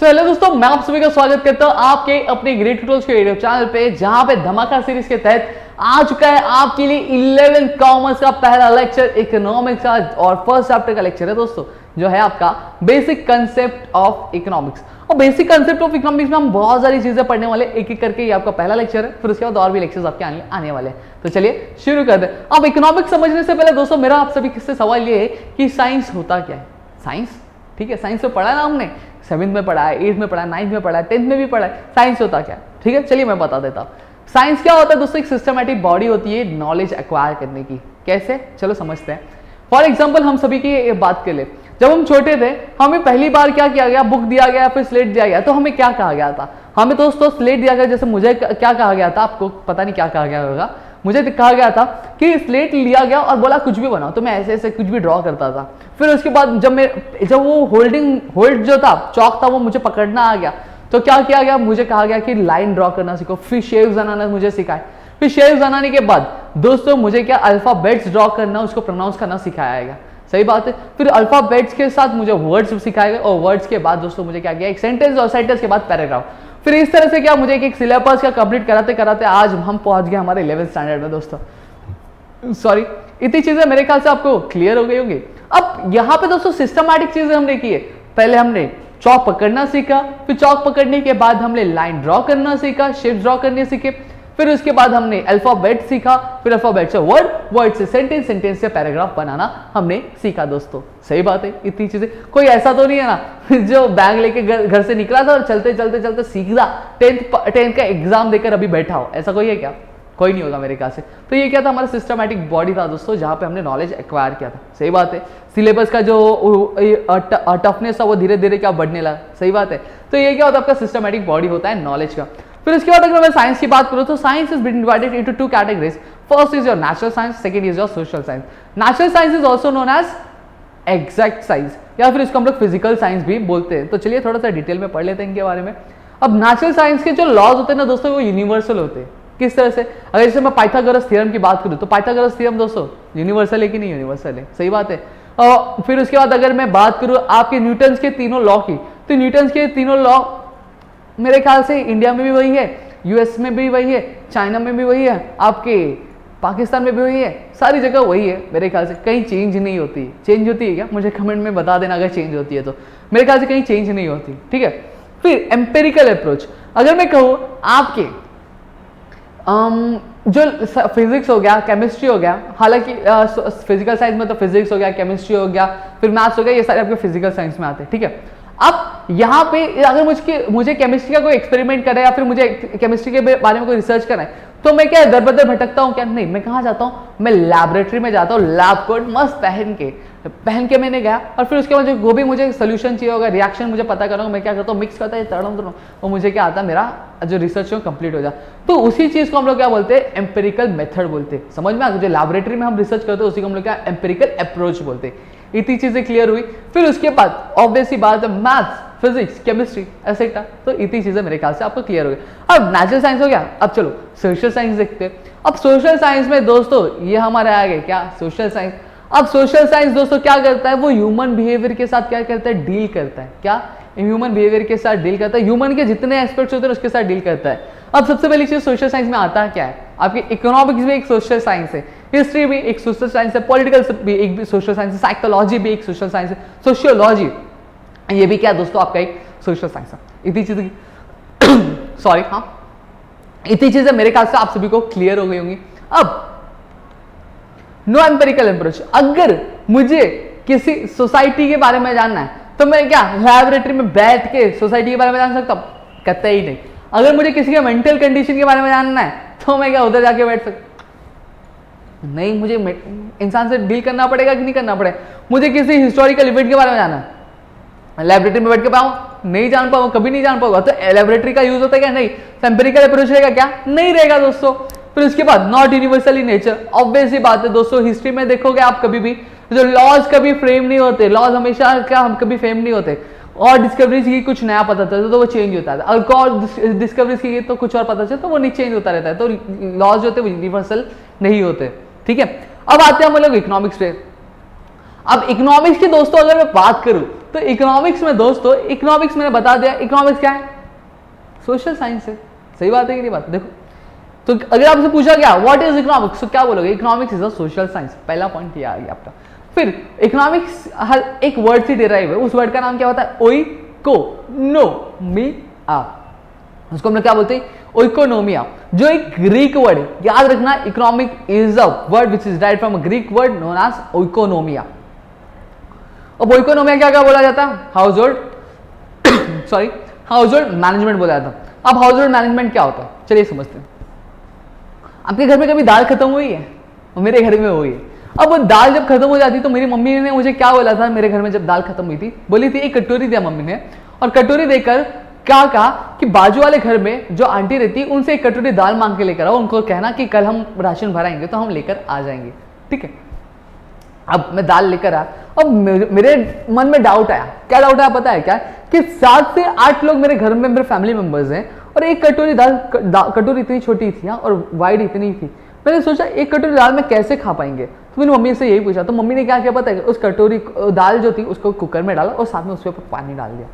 Hello दोस्तों, मैं आप सभी का स्वागत करता हूं आपके अपने ग्रेड ट्यूटोरियल्स के यूट्यूब चैनल पे, जहां पे धमाका सीरीज के तहत आ चुका है आपके लिए 11th कॉमर्स का पहला लेक्चर इकोनॉमिक्स का, और फर्स्ट चैप्टर का लेक्चर है दोस्तों, जो है आपका बेसिक कंसेप्ट ऑफ इकोनॉमिक्स। और बेसिक कंसेप्ट ऑफ इकोनॉमिक्स में हम बहुत सारी चीजें पढ़ने वाले, एक एक करके। ये आपका पहला लेक्चर है, फिर उसके बाद और भी लेक्चर्स आपके आने वाले हैं। तो चलिए शुरू करते हैं। अब इकोनॉमिक्स समझने से पहले दोस्तों मेरा आप सभी से सवाल ये है कि साइंस होता क्या है। साइंस, ठीक है, साइंस में पढ़ा है ना हमने, 7th में पढ़ा है, 8th में पढ़ा है, 9th में पढ़ा है, 10th में भी पढ़ा है। साइंस होता क्या है, ठीक है, चलिए मैं बता देता हूँ। साइंस क्या होता है दोस्तों? एक सिस्टमैटिक बॉडी होती है नॉलेज एक्वायर करने की। कैसे, चलो समझते हैं। फॉर एग्जाम्पल हम सभी की बात कर ले, जब हम छोटे थे हमें पहली बार क्या किया गया, बुक दिया गया, फिर स्लेट दिया गया, तो हमें क्या कहा गया था? हमें दोस्तों स्लेट दिया गया। जैसे मुझे क्या कहा गया था, आपको पता नहीं क्या कहा गया होगा, मुझे कहा गया था कि स्लेट लिया गया और बोला कुछ भी बनाओ, तो मैं ऐसे ऐसे कुछ भी ड्रॉ करता था। फिर उसके बाद जब वो होल्ड जो था, चौक था, वो मुझे पकड़ना आ गया, तो क्या किया गया, मुझे कहा गया कि लाइन ड्रॉ करना सीखो। फिर शेप्स बनाना मुझे सिखाए। फिर शेप्स बनाने के बाद दोस्तों मुझे क्या, अल्फाबेट्स ड्रॉ करना, उसको प्रोनाउंस करना सिखाया गया। सही बात है। फिर अल्फाबेट्स के साथ मुझे वर्ड्स सिखाए गए, और वर्ड्स के बाद दोस्तों मुझे क्या किया, एक सेंटेंस, और सेंटेंस के बाद पैराग्राफ। फिर इस तरह से क्या, मुझे एक सिलेबस का कंप्लीट कराते कराते आज हम पहुंच गए हमारे 11th स्टैंडर्ड में दोस्तों। सॉरी, इतनी चीजें मेरे ख्याल से आपको क्लियर हो गई होंगी। अब यहाँ पे दोस्तों सिस्टमैटिक चीजें हमने की है। पहले हमने चौक पकड़ना सीखा, फिर चौक पकड़ने के बाद हमने लाइन ड्रॉ करना सीखा, शेप्स ड्रॉ करने सीखे। फिर उसके बाद हमने अल्फाबेट सीखा, फिर अल्फाबेट से वर्ड, वर्ड से सेंटेंस, सेंटेंस से पैराग्राफ बनाना हमने सीखा दोस्तों। सही बात है। इतनी चीजें, कोई ऐसा तो नहीं है ना जो बैग लेके घर से निकला था और चलते चलते चलते सीखा, 10th का एग्जाम देकर अभी बैठा हो, ऐसा कोई है क्या? कोई नहीं होगा मेरे ख्याल से। तो ये क्या था, हमारा सिस्टमैटिक बॉडी था दोस्तों, जहां पे हमने नॉलेज एक्वायर किया था। सही बात है। सिलेबस का जो टफनेस था वो धीरे धीरे क्या बढ़ने लगा। सही बात है। तो ये क्या होता है, आपका सिस्टमैटिक बॉडी होता है नॉलेज का। फिर उसके बाद अगर मैं साइंस की बात करूं तो science is been divided into 2 categories. First is your natural science, second is your social science. Natural science is also known as exact science, या फिर इसको हम लोग फिजिकल साइंस भी बोलते हैं। तो चलिए थोड़ा सा डिटेल में पढ़ लेते हैं इनके बारे में। अब नेचुरल साइंस के जो लॉज होते हैं ना दोस्तों, वो यूनिवर्सल होते हैं। किस तरह से? अगर जैसे मैं पाइथागोरस थ्योरम की बात करूं तो पाइथागोरस थ्योरम दोस्तों यूनिवर्सल है कि नहीं? यूनिवर्सल है। सही बात है। और फिर उसके बाद अगर मैं बात करूं आपके न्यूटन्स के तीनों लॉ की, तो न्यूटन्स के तीनों लॉ मेरे ख्याल से इंडिया में भी वही है, यूएस में भी वही है, चाइना में भी वही है, आपके पाकिस्तान में भी वही है, सारी जगह वही है मेरे ख्याल से। कहीं चेंज नहीं होती। चेंज होती है क्या? मुझे कमेंट में बता देना अगर चेंज होती है तो। मेरे ख्याल से कहीं चेंज नहीं होती। ठीक है। फिर एम्पेरिकल अप्रोच, अगर मैं कहूँ आपके जो फिजिक्स हो गया, केमिस्ट्री हो गया, हालांकि फिजिकल साइंस में तो फिजिक्स हो गया, केमिस्ट्री हो गया, फिर मैथ्स हो गया, ये सारे आपके फिजिकल साइंस में आते हैं। ठीक है। अब यहाँ पे अगर मुझे केमिस्ट्री का कोई एक्सपेरिमेंट करना है, या फिर मुझे केमिस्ट्री के बारे में कोई रिसर्च करना है, तो मैं क्या दर बदर भटकता हूँ क्या? नहीं, मैं कहाँ जाता हूँ, मैं लैबोरेटरी में जाता हूँ, लैब कोट मस्त पहन के मैंने गया, और फिर उसके बाद जो भी मुझे सोल्यूशन चाहिए होगा, रिएक्शन मुझे पता करूँगा, मैं क्या करता हूँ, मिक्स करता है, तड़ूँ, और मुझे क्या आता है, मेरा जो रिसर्च है कंप्लीट हो जाए। तो उसी चीज को हम लोग क्या बोलते हैं, एम्पेरिकल मेथड बोलते हैं। समझ में आ गया? जो लैबोरेटरी में हम रिसर्च करते हैं उसी को हम लोग क्या, एम्पेरिकल अप्रोच बोलते हैं। इतनी चीजें क्लियर हुई। फिर उसके बाद ऑब्वियस सी बात है, मैथ्स, फिजिक्स, केमिस्ट्री, एसेट्रा। तो इतनी चीजें मेरे ख्याल से आपको क्लियर हो गई। अब नेचुरल साइंस हो गया, अब चलो सोशल साइंस देखते हैं। अब सोशल साइंस में दोस्तों ये हमारे आ गए क्या, सोशल साइंस। अब सोशल साइंस दोस्तों क्या करता है, वो ह्यूमन बिहेवियर के साथ क्या करता है, डील करता है। क्या? ह्यूमन बिहेवियर के साथ डील करता है, ह्यूमन के जितने एस्पेक्ट्स होते हैं उसके साथ डील करता है। अब सबसे पहली चीज सोशल साइंस में आता क्या है, आपकी इकोनॉमिक्स भी एक सोशल साइंस है, हिस्ट्री भी एक सोशल साइंस है, पॉलिटिकल भी एक सोशल साइंस है, साइकोलॉजी भी एक सोशल साइंस है, सोशियोलॉजी ये भी क्या दोस्तों आपका एक सोशल साइंस है। इतनी चीजें सॉरी, हाँ, इतनी चीजें मेरे ख्याल से आप सभी को क्लियर हो गई होंगी। अब नो एम्पेरिकल अप्रोच, अगर मुझे किसी सोसाइटी के बारे में जानना है तो मैं क्या लैबोरेटरी में बैठ के सोसाइटी के बारे में जान सकता हूँ? कतई नहीं। अगर मुझे किसी के मेंटल कंडीशन के बारे में जानना है तो मैं क्या उधर जाके बैठ सकता? नहीं, मुझे इंसान से डील करना पड़ेगा कि नहीं करना पड़ेगा। मुझे किसी हिस्टोरिकल इवेंट के बारे में जानना है, लैबोरेटरी में बैठ के पाऊँ? नहीं जान पाऊंगा, कभी नहीं जान पाऊंगा। तो लैबोरेटरी का यूज होता है क्या? नहीं। एम्पेरिकल अप्रोच रहेगा क्या? नहीं रहेगा दोस्तों। फिर उसके बाद not universal in nature, obvious ही बात है दोस्तों। हिस्ट्री में देखोगे आप कभी भी जो लॉज कभी फ्रेम नहीं होते, लॉज हमेशा क्या हम कभी फ्रेम नहीं होते, और डिस्कवरीज की कुछ नया पता चलता तो वो चेंज होता है, और डिस्कवरीज की तो कुछ और पता चलता तो वो नहीं चेंज होता रहता है। तो लॉज जो होते हैं वो यूनिवर्सल नहीं होते। ठीक है। अब आते हैं हम लोग इकोनॉमिक्स पे। अब इकोनॉमिक्स की दोस्तों अगर मैं बात करूं तो इकोनॉमिक्स में दोस्तों, इकोनॉमिक्स मैंने बता दिया, इकोनॉमिक्स क्या है, सोशल साइंस है। सही बात है कि नहीं बात? देखो, तो अगर आपसे पूछा गया व्हाट इज इकोनॉमिक्स, तो क्या बोलोगे? Economics is a social science. पहला पॉइंट ये आ गया आपका। फिर इकोनॉमिक्स हर एक वर्ड से डिराइव है, उस वर्ड का नाम क्या होता है? ओइकोनोमिया। उसको हम लोग क्या बोलते हैं? ओइकोनोमिया, जो एक ग्रीक वर्ड है। याद रखना, economic is a word which is derived from a Greek word known as oikonomia. अब ओइकोनोमिया क्या क्या बोला जाता है? Household sorry household management बोला जाता है। अब हाउस होल्ड मैनेजमेंट क्या होता है, चलिए समझते हैं। आपके घर में कभी दाल खत्म हुई है? मेरे घर में हुई है। अब वो दाल जब खत्म हो जाती तो मेरी मम्मी ने मुझे क्या बोला था? मेरे घर में जब दाल खत्म हुई थी, बोली थी एक कटोरी दिया मम्मी ने, और कटोरी देकर क्या कहा कि बाजू वाले घर में जो आंटी रहती उनसे एक कटोरी दाल मांग के लेकर आओ, उनको कहना कि कल हम राशन भराएंगे तो हम लेकर आ जाएंगे। ठीक है, अब मैं दाल लेकर आया। अब मेरे मन में डाउट आया। क्या डाउट आया पता है क्या? कि 7 से 8 लोग मेरे घर में, मेरे फैमिली मेंबर्स हैं, और एक कटोरी दाल, कटोरी इतनी छोटी थी और वाइड इतनी थी। मैंने सोचा एक कटोरी दाल में कैसे खा पाएंगे, तो मैंने मम्मी से यही पूछा। तो मम्मी ने क्या किया पता है? उस कटोरी दाल जो थी उसको कुकर में डाला और साथ में उसके ऊपर पानी डाल दिया।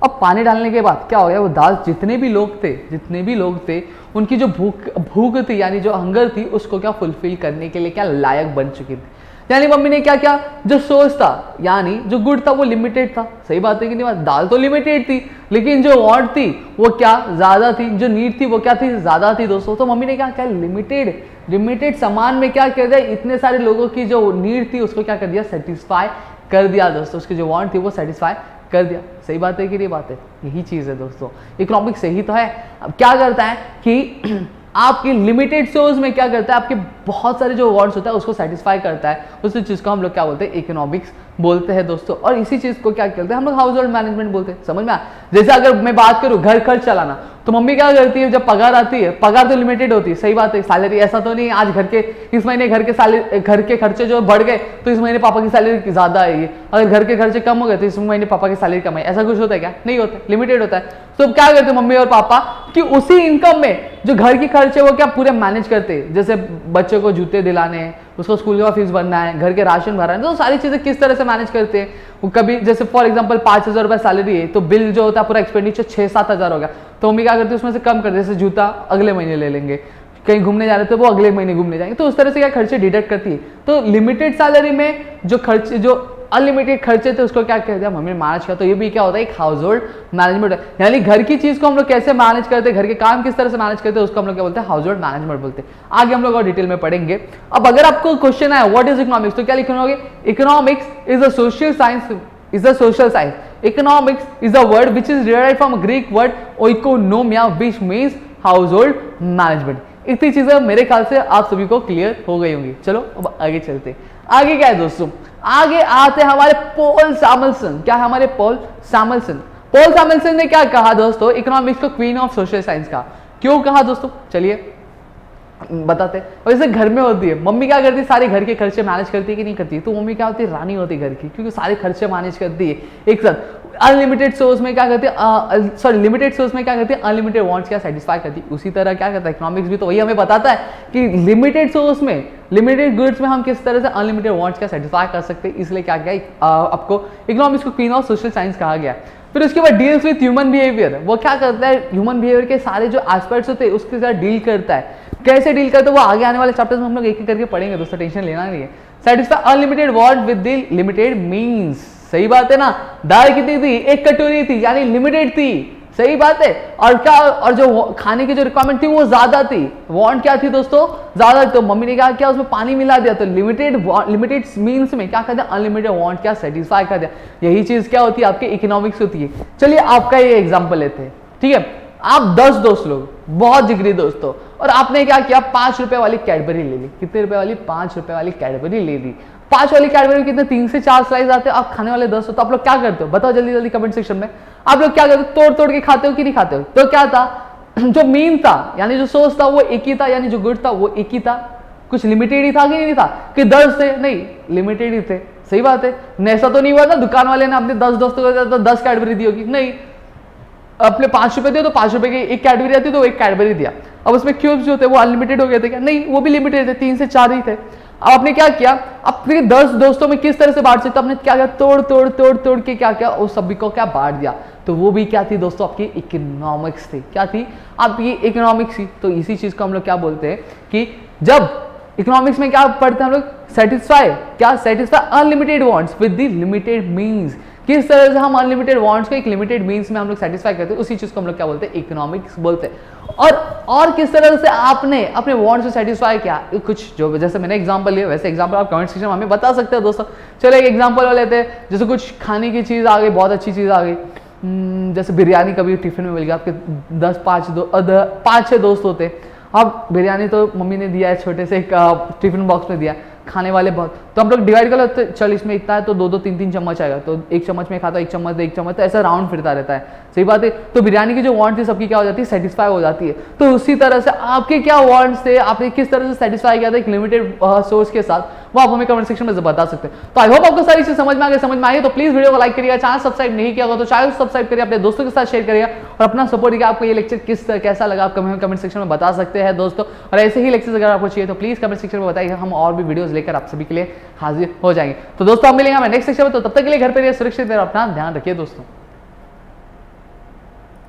अब पानी डालने के बाद क्या हो गया? वो दाल, जितने भी लोग थे उनकी जो भूख थी, यानी जो हंगर थी, उसको क्या फुलफिल करने के लिए क्या लायक बन चुकी थी। यानी मम्मी ने क्या किया? जो सोर्स था, यानी जो गुड था, वो लिमिटेड था। सही बात है कि नहीं बात? दाल तो लिमिटेड थी, लेकिन जो वांट थी वो क्या ज्यादा थी, जो नीड थी वो क्या थी, ज्यादा थी दोस्तों। तो मम्मी ने क्या लिमिटेड सामान में क्या कर दिया? इतने सारे लोगों की जो नीड थी उसको क्या कर दिया? सेटिस्फाई कर दिया दोस्तों। उसकी जो वांट थी वो सेटिस्फाई कर दिया। सही बात है कि नहीं बात है? यही चीज है दोस्तों, इकोनॉमिक्स सही तो है। अब क्या करता है कि आपकी लिमिटेड सोर्स में क्या करता है? आपके बहुत सारे जो वांट्स होता है उसको सेटिस्फाई करता है। उस चीज को हम लोग क्या बोलते हैं? इकोनॉमिक्स बोलते हैं दोस्तों। और इसी चीज को क्या कहते हैं हम लोग? हाउस होल्ड मैनेजमेंट बोलते हैं। समझ में आया? जैसे अगर मैं बात करूं घर खर्च चलाना, तो मम्मी क्या करती है? जब पगार आती है, पगार तो लिमिटेड होती है। सही बात है, सैलरी ऐसा तो नहीं आज इस महीने घर के खर्चे जो बढ़ गए तो इस महीने पापा की सैलरी ज्यादा आएगी, अगर घर के खर्चे कम हो गए तो इस महीने पापा की सैलरी कम है। ऐसा कुछ होता है क्या? नहीं होता, लिमिटेड होता है। तो क्या करते हैं मम्मी और पापा कि उसी इनकम में जो घर की खर्चे वो क्या पूरे मैनेज करते हैं। जैसे बच्चे को जूते दिलाने, उसको स्कूल का फीस भरना है, घर के राशन भरना है, तो सारी चीजें किस तरह से मैनेज करते हैं। वो कभी जैसे फॉर एग्जांपल 5,000 रुपए सैलरी है, तो बिल जो होता है पूरा एक्सपेंडिचर 6-7 हज़ार हो गया, तो मम्मी क्या करती है? उसमें से कम कर, जैसे जूता अगले महीने ले लेंगे, कहीं घूमने जा रहे थे वो अगले महीने घूमने जाएंगे, तो उस तरह से क्या खर्चे डिडक्ट करती है। तो लिमिटेड सैलरी में जो खर्चे, जो अनलिमिटेड खर्चे थे, उसको क्या कह दिया? मम्मी ने मैनेज किया। तो ये भी क्या होता है? एक हाउस होल्ड मैनेजमेंट है। यानी घर की चीज को हम लोग कैसे मैनेज करते हैं, घर के काम किस तरह से मैनेज करते हैं, उसको हम लोग क्या बोलते हैं? हाउस होल्ड मैनेजमेंट बोलते हैं। आगे हम लोग और डिटेल में पढ़ेंगे। अब अगर आपको क्वेश्चन आया व्हाट इज इकोनॉमिक्स, तो क्या लिखोगे? Economics is a social science, is a social science. Economics is a word which is derived from a Greek word oikonomia which means household management. इतनी चीजें मेरे ख्याल से आप सभी को क्लियर हो गई होंगी। चलो अब आगे चलते। आगे क्या है दोस्तों? आगे आते हैं हमारे पॉल सैमुएल्सन। क्या है हमारे? पॉल सैमुएल्सन। पॉल सैमुएल्सन ने क्या कहा दोस्तों? इकोनॉमिक्स को क्वीन ऑफ सोशल साइंस का। क्यों कहा दोस्तों? चलिए बताते। और जैसे घर में होती है, मम्मी क्या करती है? सारे घर के खर्चे मैनेज करती है कि नहीं करती है? तो मम्मी क्या होती है? रानी होती है घर की, क्योंकि सारे खर्चे मैनेज करती है एक साथ। अनलिमिटेड सोर्स में क्या करती है? सॉरी, लिमिटेड सोर्स में क्या करती है? अनलिमिटेड वांट्स क्या सेटिस्फाई करती है। उसी तरह क्या करता है इकोनॉमिक्स भी? तो वही हमें बताता है कि लिमिटेड सोर्स में, लिमिटेड गुड्स में हम किस तरह से अनलिमिटेड वांट्स क्या सेटिस्फाई कर सकते हैं। इसलिए क्या किया आपको? इकोनॉमिक्स को क्वीन ऑफ सोशल साइंस कहा गया। फिर उसके बाद डील्स विद ह्यूमन बिहेवियर। वो क्या करता है? ह्यूमन बिहेवियर के सारे जो एस्पेक्ट्स होते हैं उसके साथ डील करता है। कैसे डील करते हैं वो आगे आने वाले चैप्टर्स में हम लोग एक एक करके पढ़ेंगे दोस्तों, टेंशन लेना नहीं है। Satisfy unlimited want with the limited means. सही बात है ना? दाल कितनी थी? एक कटोरी थी, यानी लिमिटेड थी। सही बात है। और क्या? और जो खाने की जो रिक्वायरमेंट थी वो ज्यादा थी। वांट क्या थी दोस्तों? ज्यादा। तो मम्मी ने क्या किया? उसमें पानी मिला दिया। तो लिमिटेड मींस में क्या कर दिया? अनलिमिटेड वांट क्या सेटिस्फाई कर दिया। यही चीज क्या होती है? आपके इकोनॉमिक्स होती है। चलिए आपका ये एग्जाम्पल लेते हैं। ठीक है, आप 10 दोस्त लोग, बहुत जिगरी दोस्तों, और आपने क्या किया? 5 रुपए वाली कैडबरी ले ली। कितने रुपए वाली? 5 रुपए वाली कैडबरी ले ली। 5 वाली कैडबरी कितने? 3 से 4 स्लाइस आते हैं। आप खाने वाले 10 हो, तो आप लोग क्या करते हो? बताओ जल्दी जल्दी कमेंट सेक्शन में। आप लोग क्या करते हो? तोड़ तोड़ के खाते हो कि नहीं खाते हो? तो क्या था? जो मीन था, यानी जो सोर्स था वो एक ही था, यानी जो गुड था वो एक ही था। कुछ लिमिटेड ही था कि नहीं था? कि 10 थे? नहीं, लिमिटेड ही थे। सही बात है। ऐसा तो नहीं हुआ था दुकान वाले ने अपने 10 दोस्तों को 10 कैडबरी दी होगी? नहीं, अपने 5 रुपए दिए तो 5 रुपए की एक कैडबरी आती तो एक कैडबरी दिया। अब उसमें क्यूब्स जो थे वो अनलिमिटेड हो गए थे क्या? नहीं, वो भी लिमिटेड थे, 3 से 4 ही थे। अब आपने क्या किया, अपने 10 दोस्तों में किस तरह से बांट सकते हो, आपने क्या किया, तोड़ तोड़ तोड़ तोड़ के क्या किया, उस सभी को क्या बांट दिया। तो वो भी क्या थी दोस्तों, आपकी इकोनॉमिक्स थी। क्या थी आपकी इकोनॉमिक्स थी। तो इसी चीज को हम लोग क्या बोलते हैं कि जब इकोनॉमिक्स में क्या पढ़ते हैं हम लोग, सेटिस्फाई, क्या satisfy unlimited wants with the limited means. किस तरह से हम अनलिमिटेड वांट्स को एक लिमिटेड मींस में हम लोग सेटिस्फाई करते हैं, उसी चीज को हम लोग क्या बोलते हैं, इकोनॉमिक्स बोलते हैं। और किस तरह से आपने अपने वांट्स को सेटिस्फाई किया, कुछ जो जैसे मैंने एग्जांपल लिया वैसे एग्जांपल आप कमेंट सेक्शन में हमें बता सकते हो दोस्तों। चलो एक एग्जांपल लेते हैं, जैसे कुछ खाने की चीज आ गई, बहुत अच्छी चीज आ गई, जैसे बिरयानी कभी टिफिन में मिल गया, आपके 5-6 दोस्त होते। अब बिरयानी तो मम्मी ने दिया है, छोटे से एक टिफिन बॉक्स में दिया, खाने वाले बहुत, तो हम लोग डिवाइड कर लेते, चल इसमें इतना है तो 2-3 चम्मच आएगा, तो एक चम्मच में खाता, एक चम्मच, तो ऐसा राउंड फिरता रहता है। सही बात है। तो बिरयानी की जो वांट थी सबकी क्या हो जाती है, सेटिस्फाई हो जाती है। तो उसी तरह से आपके क्या वांट्स थे, आपने किस तरह से सेटिस्फाई किया था एक लिमिटेड सोर्स के साथ, वो आप हमें कमेंट सेक्शन में बता सकते हैं। तो आई होप आपको सारी चीज समझ में आ गई। तो प्लीज वीडियो को लाइक करिएगा, चैनल सब्सक्राइब नहीं किया होगा तो चैनल सब्सक्राइब करिए, अपने दोस्तों के साथ शेयर करिएगा और अपना सपोर्ट करिए। आपको ये लेक्चर कैसा लगा आप कमेंट सेक्शन में बता सकते हैं दोस्तों। और ऐसे ही लेक्चर अगर आपको चाहिए तो प्लीज कमेंट सेक्शन में बताइए, हम और भी वीडियोस लेकर आप सभी के लिए हाजिर हो जाएंगे। तो दोस्तों हम मिलेंगे हमें नेक्स्ट सेक्शन में, तो तब तक के लिए घर पर रहिए, सुरक्षित रहिए, अपना ध्यान रखिए दोस्तों।